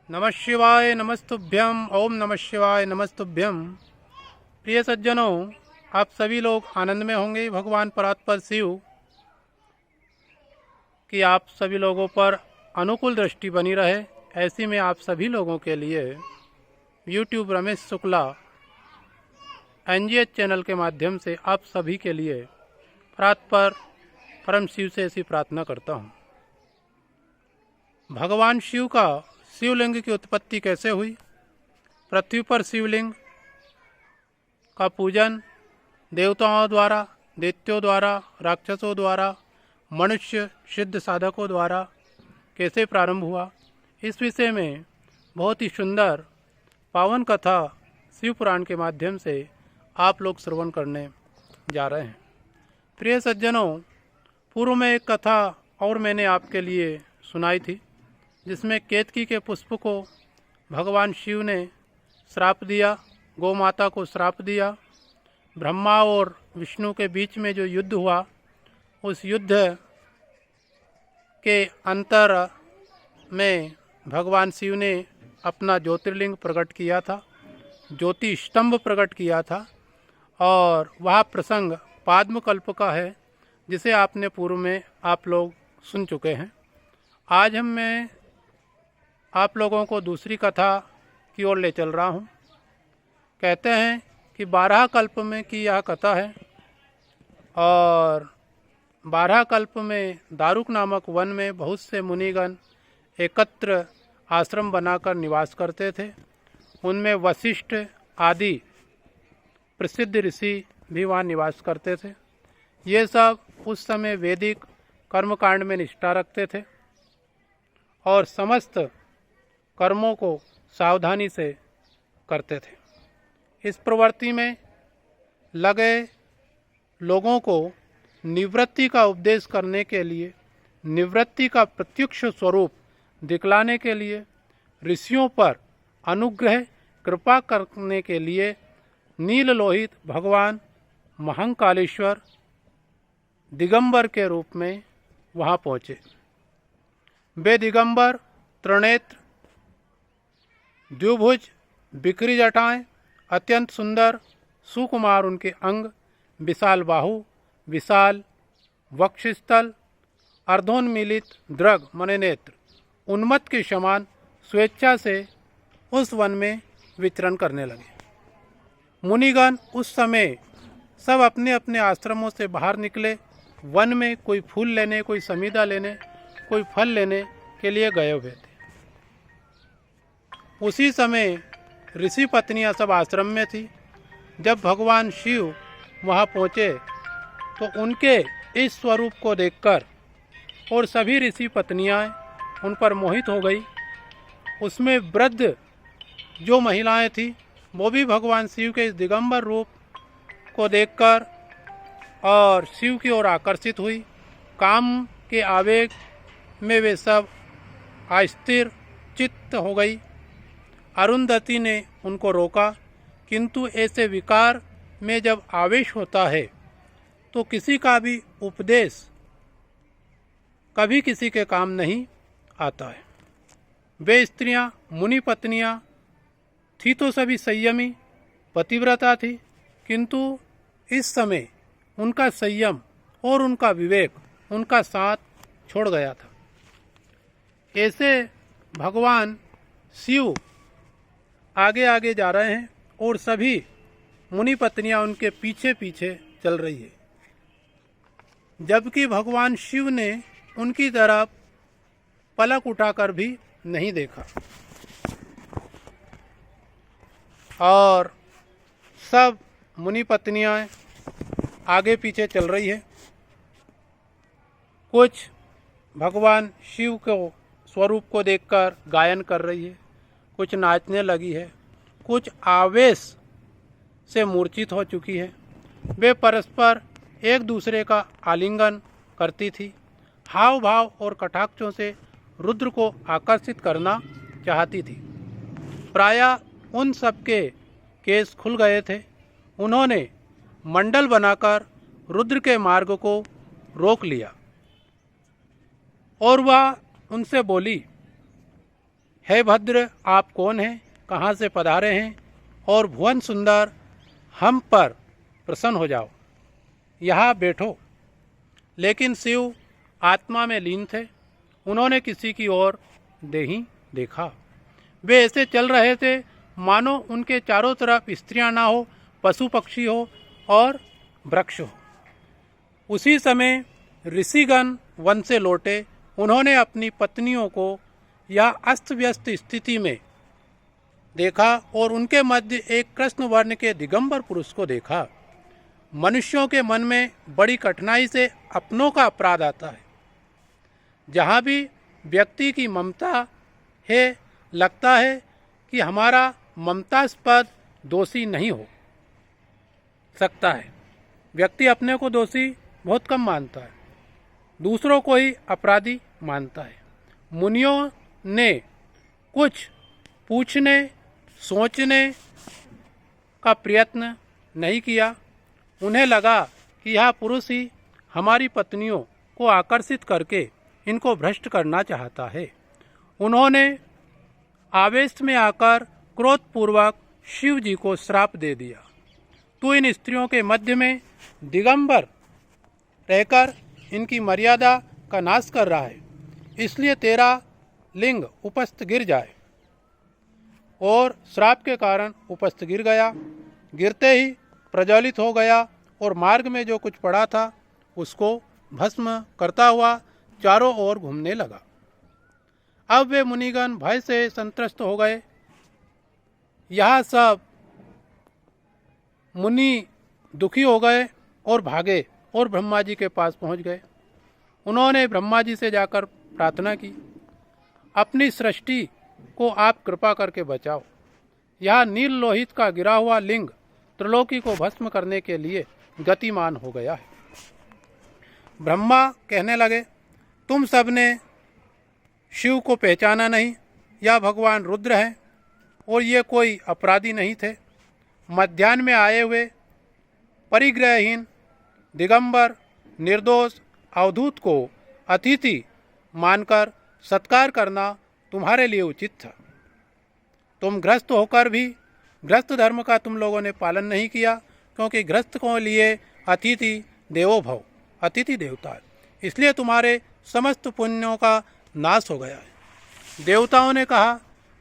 नमः शिवाय नमस्तुभ्यम। ओम नमः शिवाय नमस्तुभ्यम। प्रिय सज्जनों, आप सभी लोग आनंद में होंगे। भगवान परात्पर शिव की आप सभी लोगों पर अनुकूल दृष्टि बनी रहे, ऐसी में आप सभी लोगों के लिए YouTube Ramesh Shukla NGH channel के माध्यम से आप सभी के लिए परात्पर परम शिव से ऐसी प्रार्थना करता हूँ। भगवान शिव का शिवलिंग की उत्पत्ति कैसे हुई? पृथ्वी पर शिवलिंग का पूजन देवताओं द्वारा, दैत्यों द्वारा, राक्षसों द्वारा, मनुष्य सिद्ध साधकों द्वारा कैसे प्रारंभ हुआ, इस विषय में बहुत ही सुंदर पावन कथा शिव पुराण के माध्यम से आप लोग श्रवण करने जा रहे हैं। प्रिय सज्जनों, पूर्व में एक कथा और मैंने आपके लिए सुनाई थी, जिसमें केतकी के पुष्प को भगवान शिव ने श्राप दिया, गौ माता को श्राप दिया। ब्रह्मा और विष्णु के बीच में जो युद्ध हुआ, उस युद्ध के अंतर में भगवान शिव ने अपना ज्योतिर्लिंग प्रकट किया था, ज्योति स्तंभ प्रकट किया था, और वह प्रसंग पाद्मकल्प का है, जिसे आपने पूर्व में आप लोग सुन चुके हैं। आज मैं आप लोगों को दूसरी कथा की ओर ले चल रहा हूँ। कहते हैं कि 12 कल्प में की यह कथा है, और 12 कल्प में दारुक नामक वन में बहुत से मुनिगण एकत्र आश्रम बनाकर निवास करते थे। उनमें वशिष्ठ आदि प्रसिद्ध ऋषि भी वहाँ निवास करते थे। ये सब उस समय वैदिक कर्मकांड में निष्ठा रखते थे और समस्त कर्मों को सावधानी से करते थे। इस प्रवृत्ति में लगे लोगों को निवृत्ति का उपदेश करने के लिए, निवृत्ति का प्रत्यक्ष स्वरूप दिखलाने के लिए, ऋषियों पर अनुग्रह कृपा करने के लिए नील लोहित भगवान महाकालेश्वर दिगंबर के रूप में वहाँ पहुँचे। वे दिगंबर त्रिनेत्र, द्विभुज, बिखरी जटाएं, अत्यंत सुंदर, सुकुमार उनके अंग, विशाल बाहु, विशाल वक्षस्थल, अर्धोन्मीलित दृग मने नेत्र, उन्मत्त के समान स्वेच्छा से उस वन में विचरण करने लगे। मुनिगण उस समय सब अपने अपने आश्रमों से बाहर निकले। वन में कोई फूल लेने, कोई समीदा लेने, कोई फल लेने के लिए गए हुए थे। उसी समय ऋषि पत्नियां सब आश्रम में थी। जब भगवान शिव वहां पहुंचे तो उनके इस स्वरूप को देखकर और सभी ऋषि पत्नियां उन पर मोहित हो गई। उसमें वृद्ध जो महिलाएं थी, वो भी भगवान शिव के इस दिगंबर रूप को देखकर और शिव की ओर आकर्षित हुई। काम के आवेग में वे सब अस्थिर चित्त हो गई। अरुंधति ने उनको रोका, किंतु ऐसे विकार में जब आवेश होता है तो किसी का भी उपदेश कभी किसी के काम नहीं आता है। वे स्त्रियां मुनि पत्नियां थी तो सभी संयमी पतिव्रता थी, किंतु इस समय उनका संयम और उनका विवेक उनका साथ छोड़ गया था। ऐसे भगवान शिव आगे आगे जा रहे हैं और सभी मुनि पत्नियां उनके पीछे पीछे चल रही है, जबकि भगवान शिव ने उनकी तरफ पलक उठाकर भी नहीं देखा, और सब मुनि पत्नियां आगे पीछे चल रही है। कुछ भगवान शिव को स्वरूप को देखकर गायन कर रही है, कुछ नाचने लगी है, कुछ आवेश से मूर्छित हो चुकी है। वे परस्पर एक दूसरे का आलिंगन करती थी, हाव भाव और कटाक्षों से रुद्र को आकर्षित करना चाहती थी। प्रायः उन सबके केस खुल गए थे। उन्होंने मंडल बनाकर रुद्र के मार्ग को रोक लिया और वह उनसे बोली, हे भद्र, आप कौन हैं, कहाँ से पधारे हैं, और भुवन सुंदर, हम पर प्रसन्न हो जाओ, यहाँ बैठो। लेकिन शिव आत्मा में लीन थे, उन्होंने किसी की ओर नहीं देखा। वे ऐसे चल रहे थे मानो उनके चारों तरफ स्त्रियां ना हो, पशु पक्षी हो और वृक्ष हो। उसी समय ऋषिगण वन से लौटे। उन्होंने अपनी पत्नियों को यह अस्त व्यस्त स्थिति में देखा और उनके मध्य एक कृष्ण वर्ण के दिगंबर पुरुष को देखा। मनुष्यों के मन में बड़ी कठिनाई से अपनों का अपराध आता है। जहाँ भी व्यक्ति की ममता है, लगता है कि हमारा ममतास्पद दोषी नहीं हो सकता है। व्यक्ति अपने को दोषी बहुत कम मानता है, दूसरों को ही अपराधी मानता है। मुनियों ने कुछ पूछने सोचने का प्रयत्न नहीं किया। उन्हें लगा कि यह पुरुष ही हमारी पत्नियों को आकर्षित करके इनको भ्रष्ट करना चाहता है। उन्होंने आवेश में आकर क्रोधपूर्वक शिव जी को श्राप दे दिया, तू इन स्त्रियों के मध्य में दिगंबर रहकर इनकी मर्यादा का नाश कर रहा है, इसलिए तेरा लिंग उपस्थ गिर जाए। और श्राप के कारण उपस्थ गिर गया। गिरते ही प्रज्वलित हो गया और मार्ग में जो कुछ पड़ा था उसको भस्म करता हुआ चारों ओर घूमने लगा। अब वे मुनिगण भय से संत्रस्त हो गए। यह सब मुनि दुखी हो गए और भागे और ब्रह्मा जी के पास पहुंच गए। उन्होंने ब्रह्मा जी से जाकर प्रार्थना की, अपनी सृष्टि को आप कृपा करके बचाओ। यह नील लोहित का गिरा हुआ लिंग त्रिलोकी को भस्म करने के लिए गतिमान हो गया है। ब्रह्मा कहने लगे, तुम सबने शिव को पहचाना नहीं। यह भगवान रुद्र हैं और ये कोई अपराधी नहीं थे। मध्याह्न में आए हुए परिग्रहहीन दिगंबर निर्दोष अवधूत को अतिथि मानकर सत्कार करना तुम्हारे लिए उचित था। तुम गृहस्थ होकर भी गृहस्थ धर्म का तुम लोगों ने पालन नहीं किया, क्योंकि गृहस्थ को लिए अतिथि देवो भव, अतिथि देवता है, इसलिए तुम्हारे समस्त पुण्यों का नाश हो गया है। देवताओं ने कहा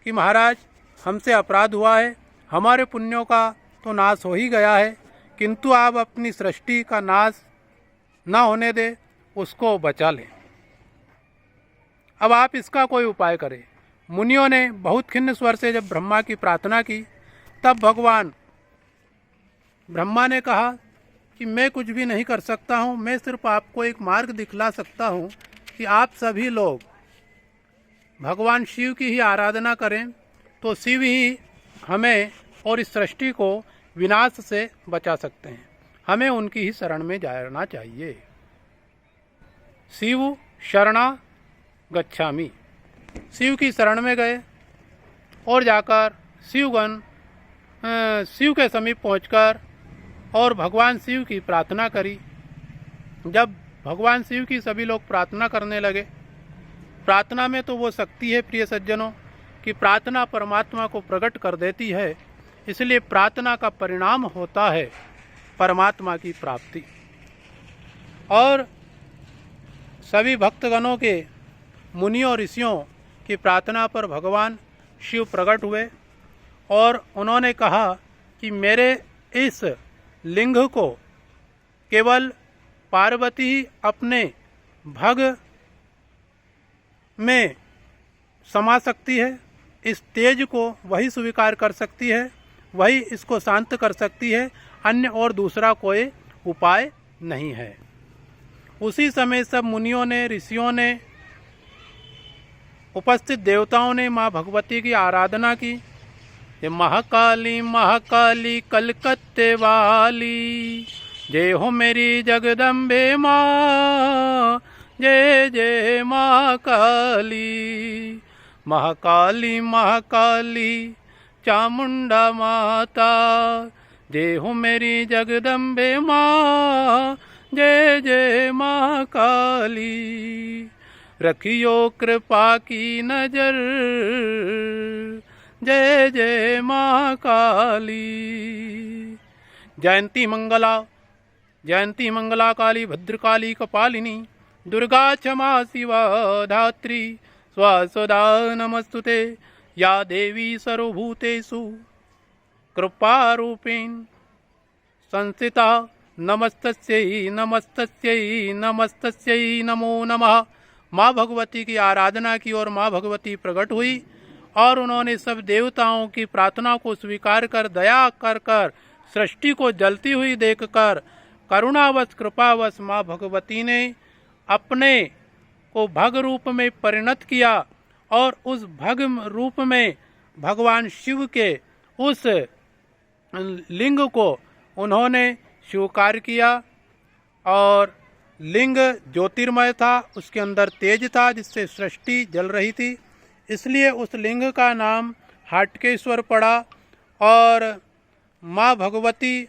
कि महाराज, हमसे अपराध हुआ है, हमारे पुण्यों का तो नाश हो ही गया है, किंतु आप अपनी सृष्टि का नाश न होने दे, उसको बचा लें। अब आप इसका कोई उपाय करें। मुनियों ने बहुत खिन्न स्वर से जब ब्रह्मा की प्रार्थना की, तब भगवान ब्रह्मा ने कहा कि मैं कुछ भी नहीं कर सकता हूँ, मैं सिर्फ आपको एक मार्ग दिखला सकता हूँ कि आप सभी लोग भगवान शिव की ही आराधना करें, तो शिव ही हमें और इस सृष्टि को विनाश से बचा सकते हैं। हमें उनकी ही शरण में जाना चाहिए। शिव शरणा गच्छामि। शिव की शरण में गए और जाकर शिव के समीप पहुंचकर और भगवान शिव की प्रार्थना करी। जब भगवान शिव की सभी लोग प्रार्थना करने लगे, प्रार्थना में तो वो शक्ति है प्रिय सज्जनों कि प्रार्थना परमात्मा को प्रकट कर देती है, इसलिए प्रार्थना का परिणाम होता है परमात्मा की प्राप्ति। और सभी भक्तगणों के, मुनियों और ऋषियों की प्रार्थना पर भगवान शिव प्रकट हुए और उन्होंने कहा कि मेरे इस लिंग को केवल पार्वती ही अपने भग में समा सकती है, इस तेज को वही स्वीकार कर सकती है, वही इसको शांत कर सकती है, अन्य और दूसरा कोई उपाय नहीं है। उसी समय सब मुनियों ने, ऋषियों ने, उपस्थित देवताओं ने माँ भगवती की आराधना की। ये महाकाली महाकाली कलकत्ते वाली, जय हो मेरी जगदम्बे माँ, जय जय महाकाली। महाकाली महाकाली चामुंडा माता, जय हो मेरी जगदम्बे माँ, जय जय महाकाली। रखियो कृपा की नजर। जय जय माँ काली। जयंती मंगला काली भद्रकाली कपालिनी दुर्गा क्षमा शिवा धात्री स्वसदा नमस्तुते। या देवी सर्वभूतेषु कृपारूपेण संस्थिता नमस्तस्यै नमस्तस्यै नमस्तस्यै नमो नमः। माँ भगवती की आराधना की और माँ भगवती प्रकट हुई और उन्होंने सब देवताओं की प्रार्थना को स्वीकार कर दया कर कर सृष्टि को जलती हुई देखकर करुणावश कृपावश माँ भगवती ने अपने को भग रूप में परिणत किया और उस भग रूप में भगवान शिव के उस लिंग को उन्होंने स्वीकार किया। और लिंग ज्योतिर्मय था, उसके अंदर तेज था जिससे सृष्टि जल रही थी, इसलिए उस लिंग का नाम हाटकेश्वर पड़ा। और माँ भगवती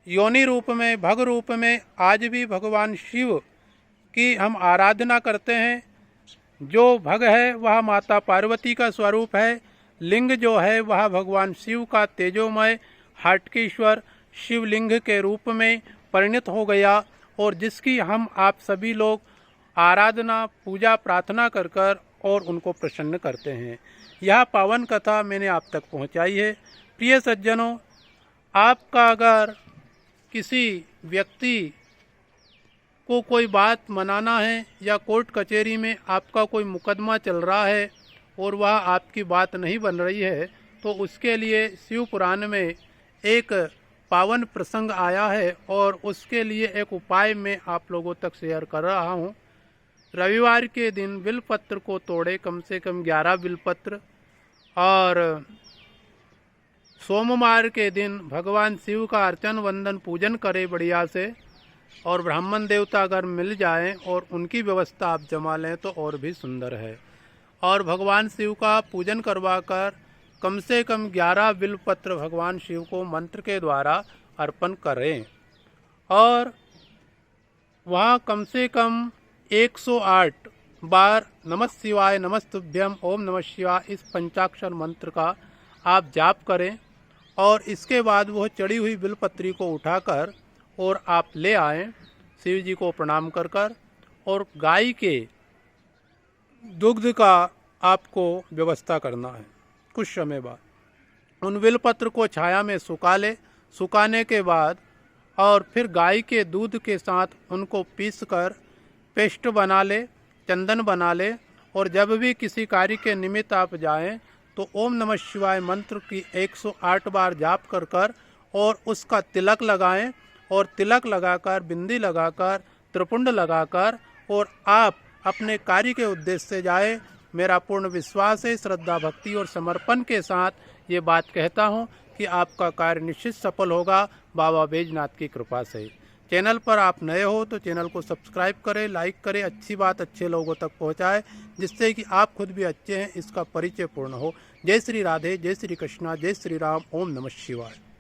योनि रूप में भग रूप में आज भी भगवान शिव की हम आराधना करते हैं। जो भग है वह माता पार्वती का स्वरूप है, लिंग जो है वह भगवान शिव का तेजोमय हाटकेश्वर शिवलिंग के रूप में परिणत हो गया और जिसकी हम आप सभी लोग आराधना पूजा प्रार्थना कर कर और उनको प्रसन्न करते हैं। यह पावन कथा मैंने आप तक पहुंचाई है। प्रिय सज्जनों, आपका अगर किसी व्यक्ति को कोई बात मनाना है या कोर्ट कचहरी में आपका कोई मुकदमा चल रहा है और वह आपकी बात नहीं बन रही है, तो उसके लिए शिव पुराण में एक पावन प्रसंग आया है और उसके लिए एक उपाय मैं आप लोगों तक शेयर कर रहा हूँ। रविवार के दिन बिलपत्र को तोड़े, कम से कम 11 बिलपत्र, और सोमवार के दिन भगवान शिव का अर्चन वंदन पूजन करें बढ़िया से, और ब्राह्मण देवता अगर मिल जाएं और उनकी व्यवस्था आप जमा लें तो और भी सुंदर है। और भगवान शिव का पूजन करवाकर कम से कम 11 बिलपत्र भगवान शिव को मंत्र के द्वारा अर्पण करें और वहाँ कम से कम 108 बार नमः शिवाय नमस्तुभ्यम ओम नमः शिवाय इस पंचाक्षर मंत्र का आप जाप करें। और इसके बाद वह चढ़ी हुई बिलपत्री को उठाकर और आप ले आएं, शिव जी को प्रणाम कर कर, और गाय के दुग्ध का आपको व्यवस्था करना है। कुछ समय बाद उन बिलपत्र को छाया में सुखा ले, सुखाने के बाद और फिर गाय के दूध के साथ उनको पीस कर पेस्ट बना ले, चंदन बना ले, और जब भी किसी कार्य के निमित्त आप जाएं तो ओम नमः शिवाय मंत्र की 108 बार जाप कर कर और उसका तिलक लगाएं, और तिलक लगाकर बिंदी लगाकर त्रिपुंड लगाकर और आप अपने कार्य के उद्देश्य से जाए। मेरा पूर्ण विश्वास है, श्रद्धा भक्ति और समर्पण के साथ ये बात कहता हूँ कि आपका कार्य निश्चित सफल होगा बाबा बैजनाथ की कृपा से। चैनल पर आप नए हो तो चैनल को सब्सक्राइब करें, लाइक करें, अच्छी बात अच्छे लोगों तक पहुँचाएं, जिससे कि आप खुद भी अच्छे हैं इसका परिचय पूर्ण हो। जय श्री राधे, जय श्री कृष्णा, जय श्री राम, ओम नमः शिवाय।